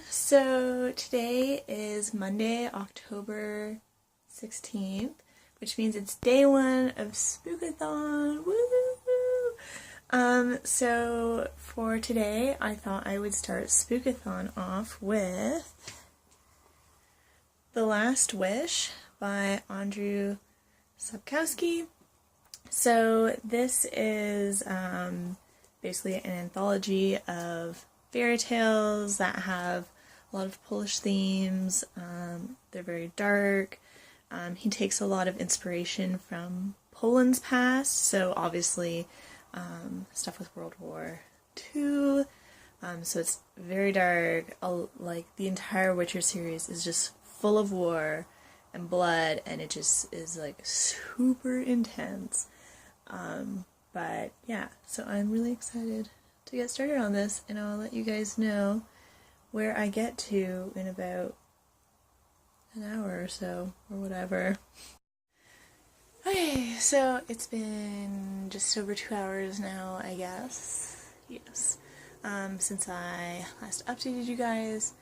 So today is Monday, October 16th, which means it's day one of Spookathon. Woo! So for today, I thought I would start Spookathon off with The Last Wish by Andrew Sapkowski. So this is basically an anthology of fairy tales that have a lot of Polish themes. They're very dark. He takes a lot of inspiration from Poland's past, so obviously stuff with World War II. So it's very dark. Like the entire Witcher series is just full of war and blood, and it just is like super intense. But yeah, so I'm really excited to get started on this, and I'll let you guys know where I get to in about an hour or so, or whatever. Okay, so it's been just over 2 hours now, I guess. Yes. Since I last updated you guys.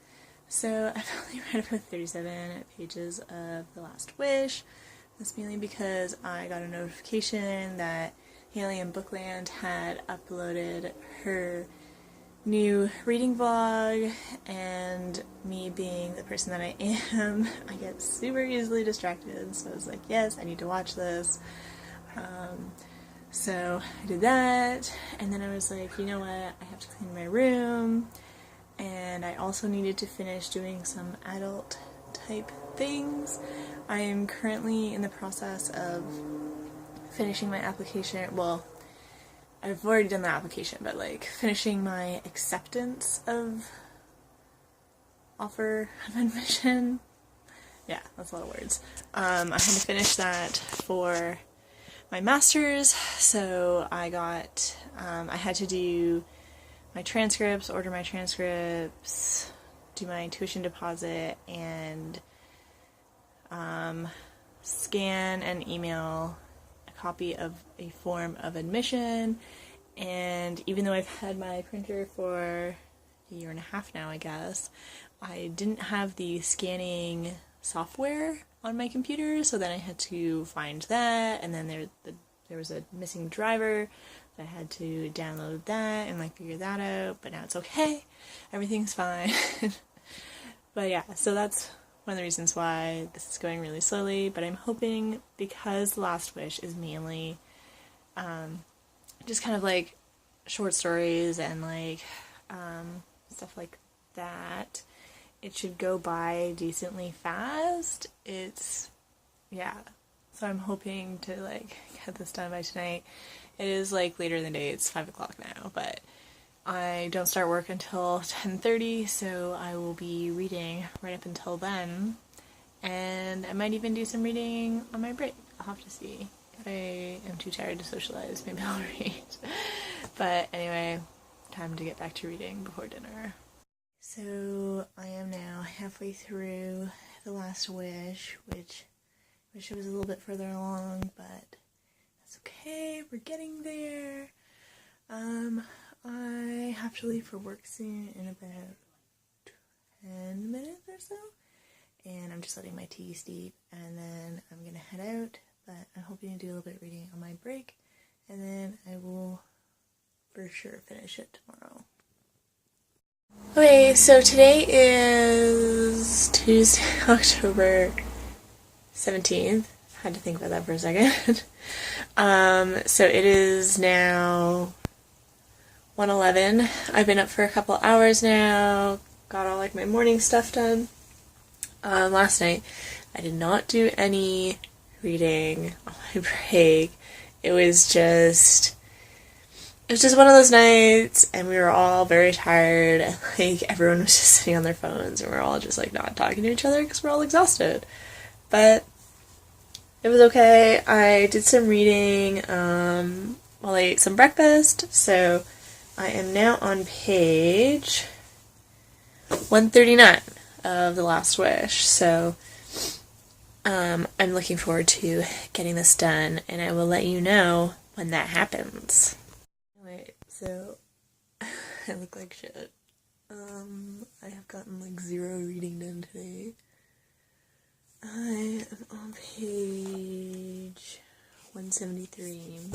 So I've only read about 37 pages of The Last Wish. That's mainly because I got a notification that Haley in Bookland had uploaded her new reading vlog, and me being the person that I am, I get super easily distracted, so I was like, yes, I need to watch this. So I did that, and then I was like, you know what, I have to clean my room, and I also needed to finish doing some adult type things. I am currently in the process of finishing my application. Well, I've already done the application, but like finishing my acceptance of offer of admission. Yeah, that's a lot of words. I had to finish that for my master's, so I had to do my transcripts, order my transcripts, do my tuition deposit, and scan and email a copy of a form of admission. And even though I've had my printer for a year and a half now, I guess, I didn't have the scanning software on my computer, so then I had to find that, and then there was a missing driver, so I had to download that and like figure that out, but now it's okay, everything's fine. But yeah, so that's one of the reasons why this is going really slowly, but I'm hoping, because The Last Wish is mainly just kind of like short stories and like stuff like that, it should go by decently fast. Yeah, so I'm hoping to like get this done by tonight. It is like later in the day, it's 5 o'clock now, but I don't start work until 10:30, so I will be reading right up until then, and I might even do some reading on my break. I'll have to see. If I am too tired to socialize, maybe I'll read. But anyway, time to get back to reading before dinner. So I am now halfway through The Last Wish, which I wish it was a little bit further along, but that's okay, we're getting there. I have to leave for work soon in about 10 minutes or so, and I'm just letting my tea steep, and then I'm gonna head out, but I'm hoping to do a little bit of reading on my break, and then I will for sure finish it tomorrow. Okay, so today is Tuesday, October 17th. Had to think about that for a second. So it is now 1:11. I've been up for a couple hours now, got all like my morning stuff done. Last night I did not do any reading on my break. It was just one of those nights, and we were all very tired, and like everyone was just sitting on their phones, and we were all just like not talking to each other because we're all exhausted. But it was okay. I did some reading while I ate some breakfast, so I am now on page 139 of The Last Wish, so I'm looking forward to getting this done, and I will let you know when that happens. Anyway, so I look like shit. I have got gotten like 0 reading done today. I am on page 173,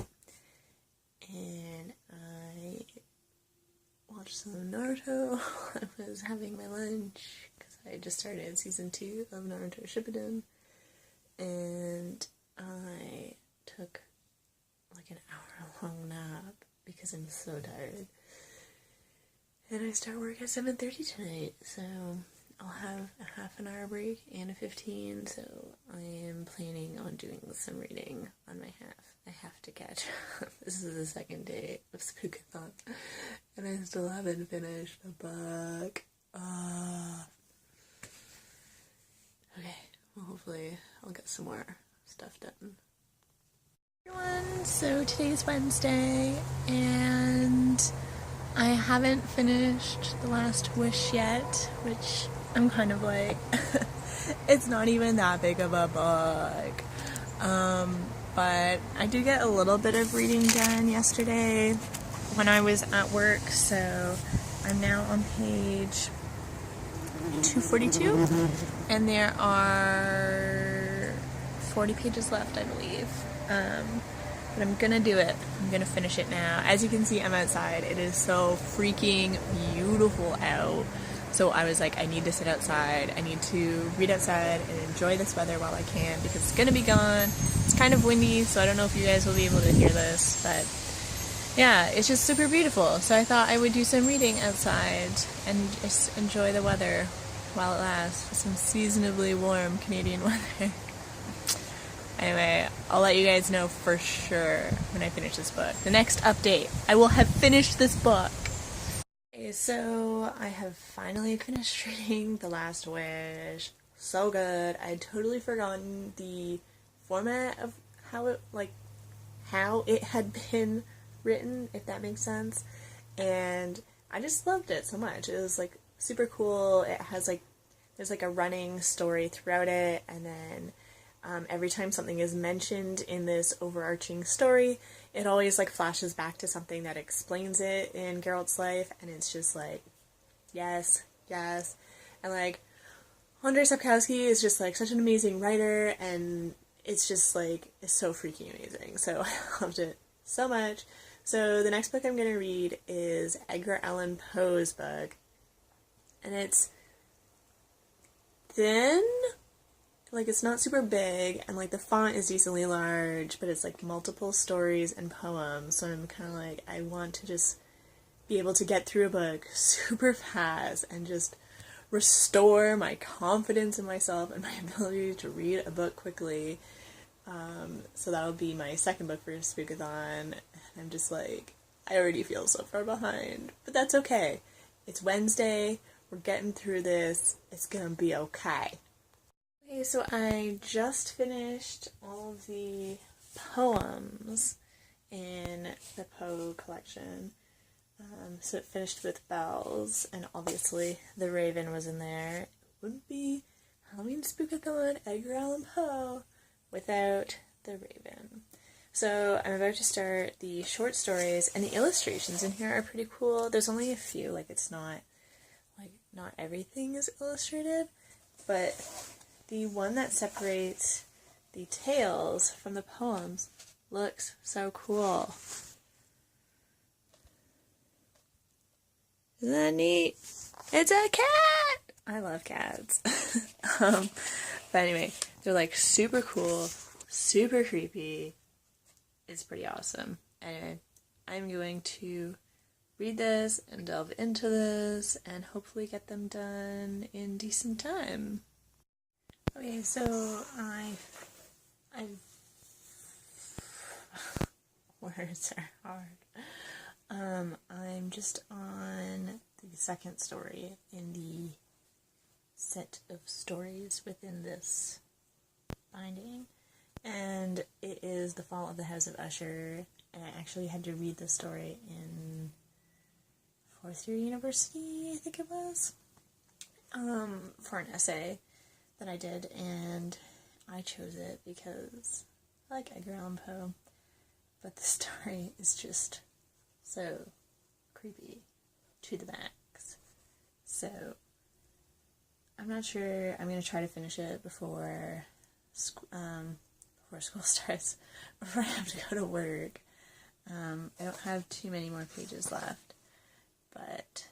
and I watched some Naruto. I was having my lunch because I just started season 2 of Naruto Shippuden, and I took like an hour-long nap because I'm so tired. And I start work at 7:30 tonight, so I'll have a half an hour break and a 15, so I am planning on doing some reading on my half. I have to catch up. This is the second day of Spookathon, and I still haven't finished a book. Okay, well hopefully I'll get some more stuff done. Everyone, so today's Wednesday, and I haven't finished The Last Wish yet, which I'm kind of like, it's not even that big of a book. But I did get a little bit of reading done yesterday when I was at work, so I'm now on page 242, and there are 40 pages left, I believe. But I'm gonna do it. I'm gonna finish it now. As you can see, I'm outside. It is so freaking beautiful out. So I was like, I need to sit outside. I need to read outside and enjoy this weather while I can, because it's gonna be gone. It's kind of windy, so I don't know if you guys will be able to hear this, but yeah, it's just super beautiful. So I thought I would do some reading outside and just enjoy the weather while it lasts. Some seasonably warm Canadian weather. Anyway, I'll let you guys know for sure when I finish this book. The next update, I will have finished this book. Okay, so I have finally finished reading The Last Wish. So good. I had totally forgotten the format of how it had been written, if that makes sense. And I just loved it so much. It was like super cool. It has like, there's like a running story throughout it, and then every time something is mentioned in this overarching story, it always like flashes back to something that explains it in Geralt's life, and it's just like, yes, yes. And like, Andrzej Sapkowski is just like such an amazing writer, and it's just like, it's so freaking amazing. So I loved it so much. So the next book I'm going to read is Edgar Allan Poe's book, and it's thin. Like, it's not super big, and like the font is decently large, but it's like multiple stories and poems, so I'm kind of like, I want to just be able to get through a book super fast and just restore my confidence in myself and my ability to read a book quickly. So that'll be my second book for Spookathon, and I'm just like, I already feel so far behind, but that's okay. It's Wednesday, we're getting through this, it's gonna be okay. Okay, so I just finished all of the poems in the Poe collection. So it finished with Bells, and obviously The Raven was in there. It wouldn't be Halloween Spookathon Edgar Allan Poe without The Raven. So I'm about to start the short stories, and the illustrations in here are pretty cool. There's only a few, like it's not, like not everything is illustrated, but the one that separates the tales from the poems looks so cool. Isn't that neat? It's a cat! I love cats. But anyway, they're like super cool, super creepy. It's pretty awesome. Anyway, I'm going to read this and delve into this and hopefully get them done in decent time. Okay, so words are hard. I'm just on the second story in the set of stories within this binding, and it is The Fall of the House of Usher, and I actually had to read this story in fourth year university, I think it was, for an essay that I did, and I chose it because I like Edgar Allan Poe, but the story is just so creepy to the max. So I'm not sure. I'm going to try to finish it before school starts, before I have to go to work. I don't have too many more pages left, but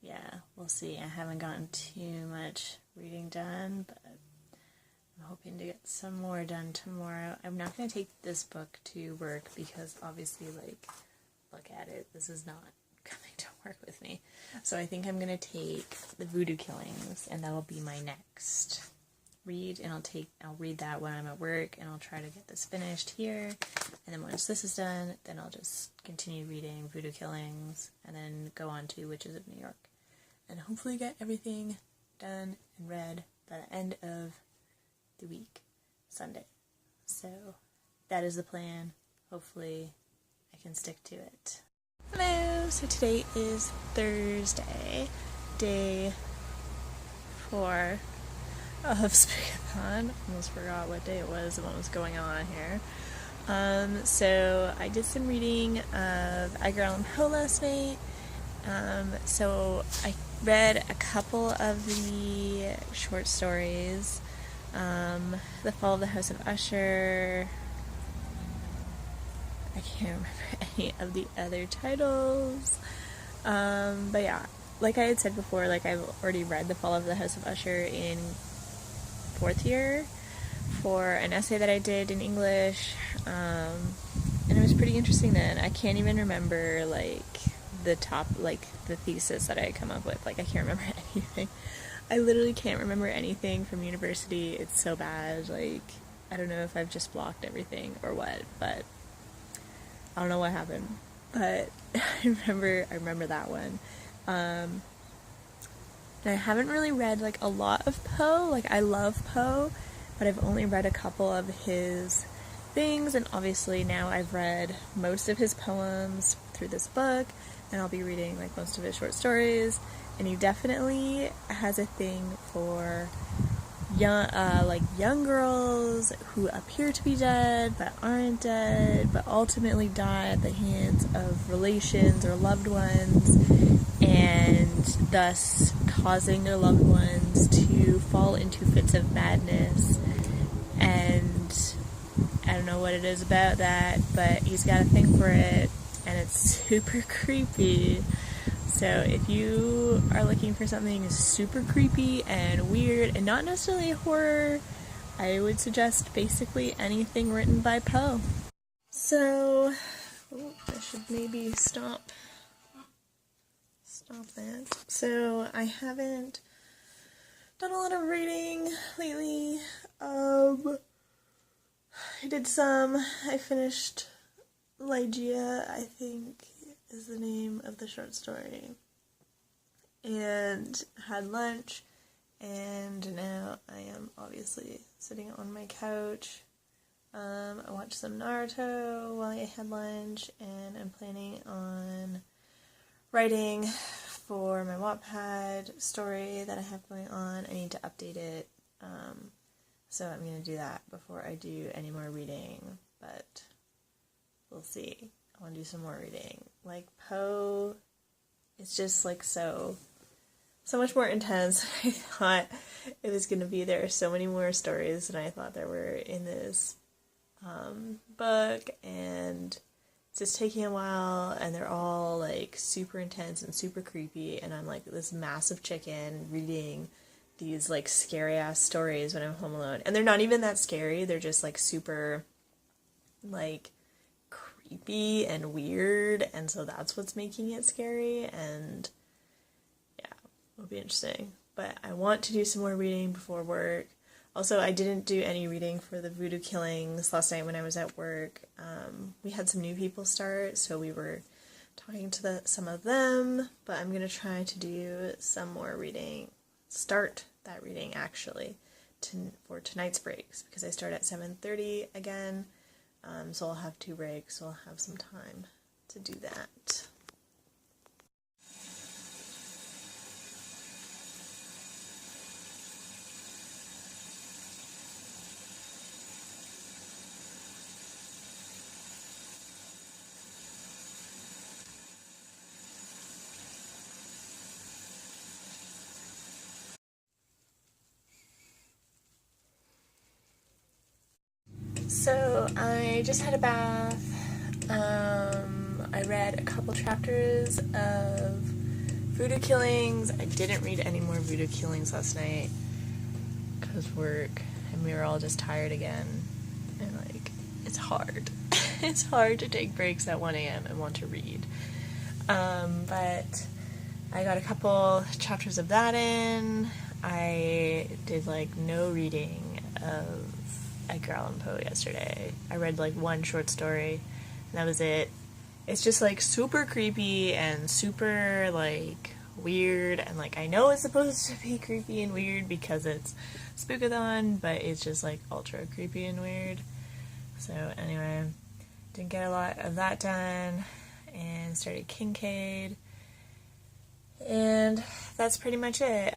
yeah, we'll see. I haven't gotten too much reading done, but I'm hoping to get some more done tomorrow. I'm not going to take this book to work because obviously, like, look at it. This is not coming to work with me. So I think I'm going to take the Voodoo Killings, and that'll be my next read, and I'll read that when I'm at work, and I'll try to get this finished here, and then once this is done, then I'll just continue reading Voodoo Killings, and then go on to Witches of New York, and hopefully get everything done and read by the end of the week, Sunday. So that is the plan. Hopefully I can stick to it. Hello! So today is Thursday, day 4 of Spookathon. Almost forgot what day it was and what was going on here. So I did some reading of Edgar Allan Poe last night. So I read a couple of the short stories. The Fall of the House of Usher. I can't remember any of the other titles. But yeah, like I had said before, like I've already read The Fall of the House of Usher in 4th year for an essay that I did in English, and it was pretty interesting then. I can't even remember, like, the thesis that I had come up with. Like, I can't remember anything. I literally can't remember anything from university. It's so bad. Like, I don't know if I've just blocked everything or what, but I don't know what happened. But I remember that one. And I haven't really read, like, a lot of Poe. Like, I love Poe, but I've only read a couple of his things, and obviously now I've read most of his poems through this book, and I'll be reading, like, most of his short stories, and he definitely has a thing for young girls who appear to be dead, but aren't dead, but ultimately die at the hands of relations or loved ones, and thus causing their loved ones to fall into fits of madness. And I don't know what it is about that, but he's got a thing for it, and it's super creepy. So if you are looking for something super creepy and weird, and not necessarily horror, I would suggest basically anything written by Poe. So, I should maybe stop that. So, I haven't done a lot of reading lately. I did some. I finished Lygia, I think is the name of the short story, and had lunch, and now I am obviously sitting on my couch. I watched some Naruto while I had lunch, and I'm planning on writing for my Wattpad story that I have going on. I need to update it, so I'm going to do that before I do any more reading, but we'll see. I want to do some more reading. Like, Poe, it's just, like, so much more intense than I thought it was going to be. There are so many more stories than I thought there were in this book, and it's just taking a while, and they're all, like, super intense and super creepy, and I'm, like, this massive chicken reading these, like, scary-ass stories when I'm home alone. And they're not even that scary. They're just, like, super, like, creepy and weird, and so that's what's making it scary, and yeah, it'll be interesting. But I want to do some more reading before work. Also, I didn't do any reading for the Voodoo Killings last night when I was at work. We had some new people start, so we were talking to some of them, but I'm going to try to do some more reading, start that reading actually, for tonight's breaks, because I start at 7:30 again. So I'll have 2 breaks, so I'll have some time to do that. So I just had a bath. I read a couple chapters of Voodoo Killings. I didn't read any more Voodoo Killings last night because work, and we were all just tired again. And like, it's hard. It's hard to take breaks at 1 a.m. and want to read. But I got a couple chapters of that in. I did like no reading of Edgar Allan Poe yesterday. I read like one short story, and that was it. It's just like super creepy and super like weird, and like I know it's supposed to be creepy and weird because it's Spookathon, but it's just like ultra creepy and weird. So anyway, didn't get a lot of that done, and started Kincaid, and that's pretty much it.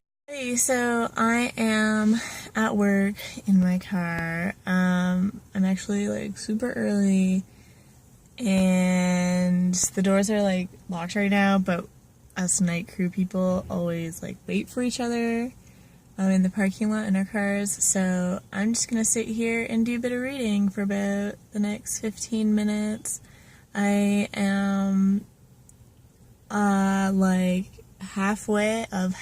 So I am at work in my car. I'm actually like super early, and the doors are like locked right now, but us night crew people always like wait for each other in the parking lot in our cars. So I'm just gonna sit here and do a bit of reading for about the next 15 minutes. I am like halfway of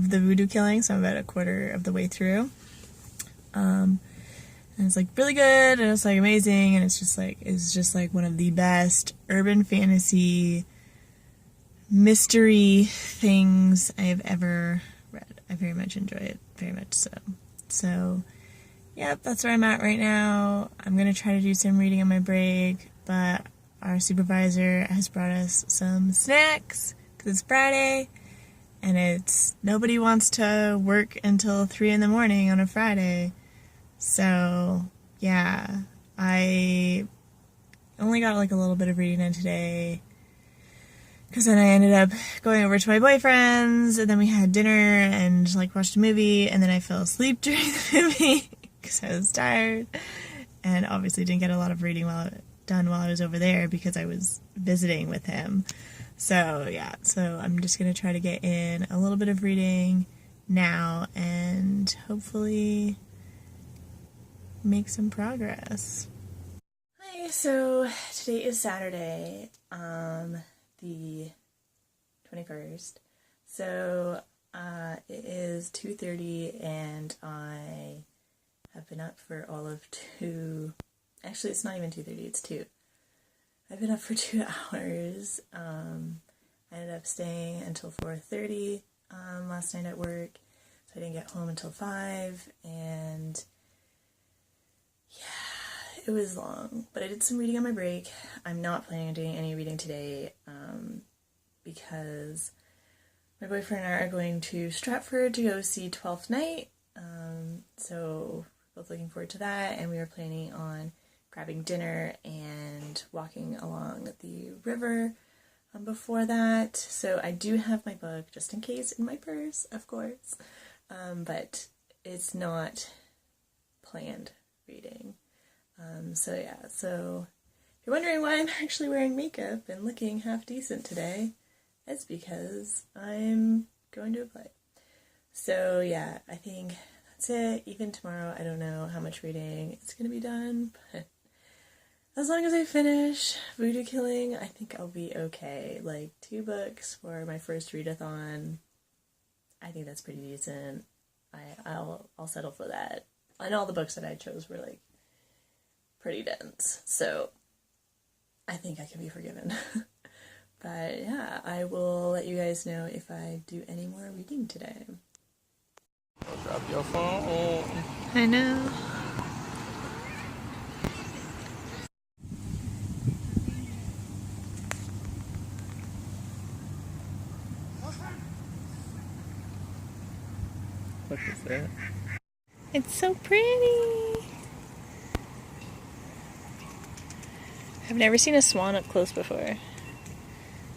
the Voodoo Killing, so I'm about a quarter of the way through. And it's like really good, and it's like amazing, and it's just like one of the best urban fantasy mystery things I've ever read. I very much enjoy it, very much so. So yeah, that's where I'm at right now. I'm gonna try to do some reading on my break, but our supervisor has brought us some snacks because it's Friday, and nobody wants to work until 3 in the morning on a Friday. So yeah, I only got like a little bit of reading in today because then I ended up going over to my boyfriend's, and then we had dinner and like watched a movie, and then I fell asleep during the movie because I was tired, and obviously didn't get a lot of reading done while I was over there because I was visiting with him. So yeah, so I'm just gonna try to get in a little bit of reading now and hopefully make some progress. Hi, so today is Saturday, the 21st. So it is 2:30, and I have been up for all of actually, it's not even 2:30, it's 2. I've been up for 2 hours. I ended up staying until 4:30 last night at work, so I didn't get home until 5, and yeah, it was long, but I did some reading on my break. I'm not planning on doing any reading today because my boyfriend and I are going to Stratford to go see 12th Night, so both looking forward to that, and we were planning on grabbing dinner and walking along the river before that. So I do have my book, just in case, in my purse, of course, but it's not planned reading. So yeah, so if you're wondering why I'm actually wearing makeup and looking half decent today, it's because I'm going to a play. So yeah, I think that's it. Even tomorrow, I don't know how much reading it's going to be done, but as long as I finish Voodoo Killing, I think I'll be okay. Like 2 books for my first readathon, I think that's pretty decent. I'll settle for that. And all the books that I chose were like pretty dense, so I think I can be forgiven. But yeah, I will let you guys know if I do any more reading today. Don't drop your phone. I know. What is that? It's so pretty. I've never seen a swan up close before.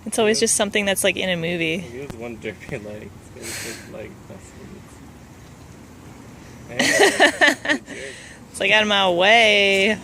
It's always just something that's like in a movie. He was wondering like, It's like out of my way.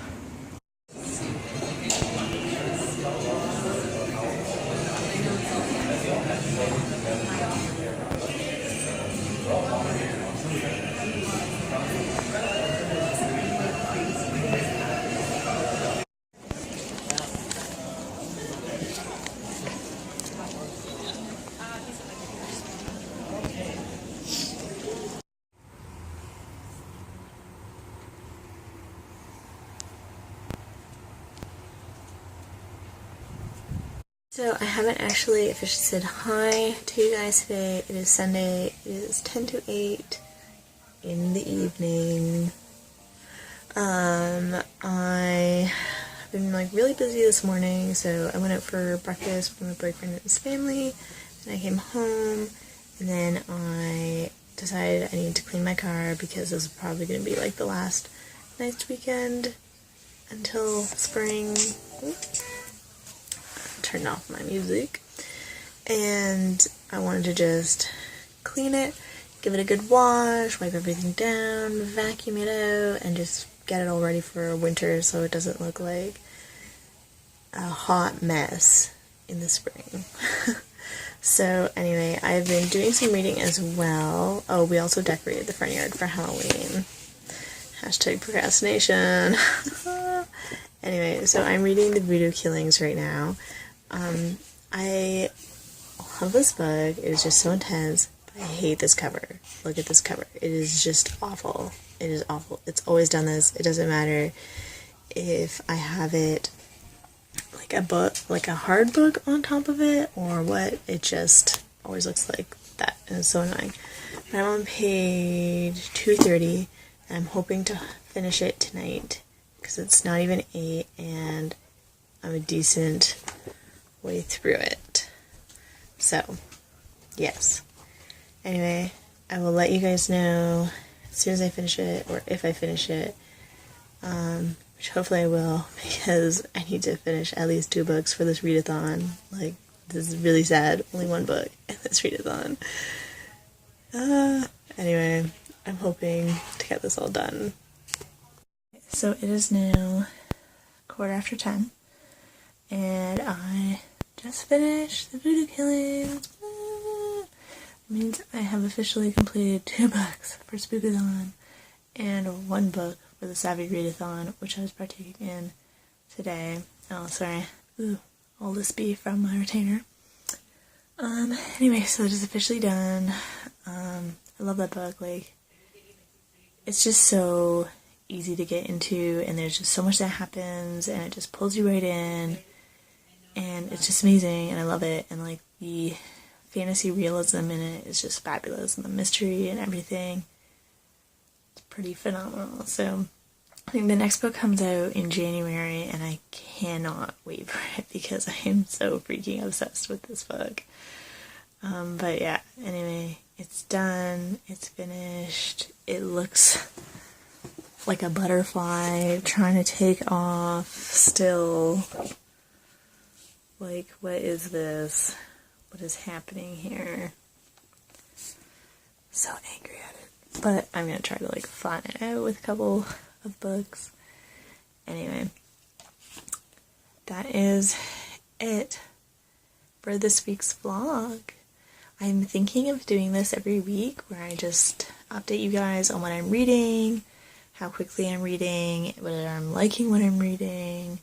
So I haven't actually officially said hi to you guys today. It is Sunday. It is 10 to 8 in the evening. I have been like really busy this morning, so I went out for breakfast with my boyfriend and his family, and I came home, and then I decided I needed to clean my car because this is probably going to be like the last nice weekend until spring. Turn off my music, and I wanted to just clean it, give it a good wash, wipe everything down, vacuum it out, and just get it all ready for winter so it doesn't look like a hot mess in the spring. So anyway, I've been doing some reading as well. Oh, we also decorated the front yard for Halloween. Hashtag procrastination. Anyway, so I'm reading The Voodoo Killings right now. I love this book. It is just so intense. But I hate this cover. Look at this cover. It is just awful. It is awful. It's always done this. It doesn't matter if I have it like a book, like a hard book on top of it, or what. It just always looks like that, and it's so annoying. But I'm on page 230, and I'm hoping to finish it tonight because it's not even 8, and I'm a decent way through it. So, yes. Anyway, I will let you guys know as soon as I finish it, or if I finish it, which hopefully I will, because I need to finish at least 2 books for this readathon. Like, this is really sad. Only 1 book in this readathon. Anyway, I'm hoping to get this all done. So it is now 10:15, and I just finished The Voodoo Killings. It means I have officially completed 2 books for Spookathon and 1 book for the Savvy Readathon, which I was partaking in today. Oh, sorry. Ooh, all this beef from my retainer. Anyway, so it is officially done. I love that book. Like, it's just so easy to get into, and there's just so much that happens, and it just pulls you right in, and it's just amazing, and I love it, and like the fantasy realism in it is just fabulous, and the mystery and everything, it's pretty phenomenal. So I think the next book comes out in January, and I cannot wait for it because I am so freaking obsessed with this book. But yeah, anyway, it's done, it's finished, it looks like a butterfly trying to take off still. Like, what is this? What is happening here? So angry at it. But I'm gonna try to like flatten it out with a couple of books. Anyway, that is it for this week's vlog. I'm thinking of doing this every week where I just update you guys on what I'm reading, how quickly I'm reading, whether I'm liking what I'm reading.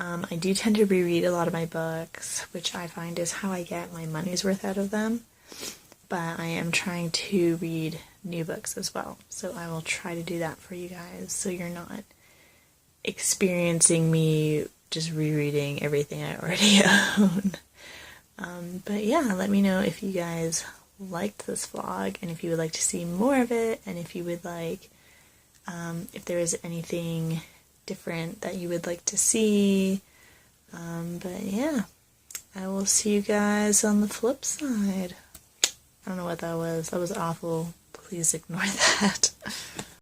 I do tend to reread a lot of my books, which I find is how I get my money's worth out of them. But I am trying to read new books as well, so I will try to do that for you guys, so you're not experiencing me just rereading everything I already own. But yeah, let me know if you guys liked this vlog, and if you would like to see more of it, and if you would like, if there is anything different that you would like to see. But yeah, I will see you guys on the flip side. I don't know what that was. That was awful. Please ignore that.